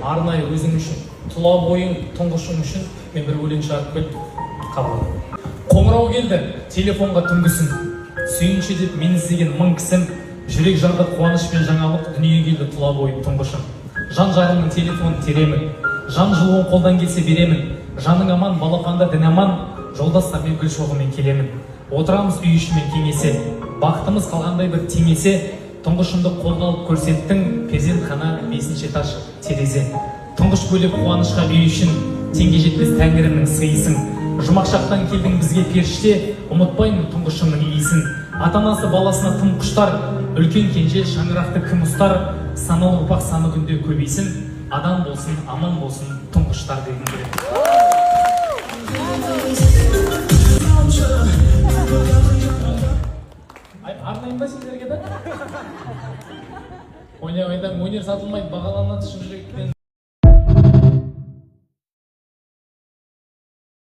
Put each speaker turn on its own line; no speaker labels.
арнайы өзің үшін, тұла бойың тұңғышың үшін мен бір өлең шығарып келдім. Қабыл. Қоңырау келді телефонға түнгісін, сүйінші деп мені іздеген мың кісім, жүрек жарды қуаныш пен жаңалық, дүние келді тұла бойым тұңғышым. Жан жарымның телефонын теремін, жан жылуын қолдан келсе беремін, жаның аман, балапанда дін аман, жолдастармен гүл шоғымен келемін. Отырамыз үй ішімен кеңесе, бақытымыз қалғандай бір теңесе, тұңғышымды қолға алып көрсеттің, перзентхана 5-ші этаж терезе. Тұңғыш бөлек қуанышқа үй үшін, теңге жетпес тәңірімнің сыйысың. Жұмақ шақтан келдің бізге періште, ұмытпаймын тұңғышымның иісін. Ата-анасы баласына тым құштар, үлкен кенже шаңырақты кім ұстар, саналы ұрпақ саны күнде көбейсін, адам болсын, аман болсын тұңғыштар деген керек. Арнайын ба сендерге да? Ойнап айтам, өнер сатылмайды, бағаланады шын жүректен.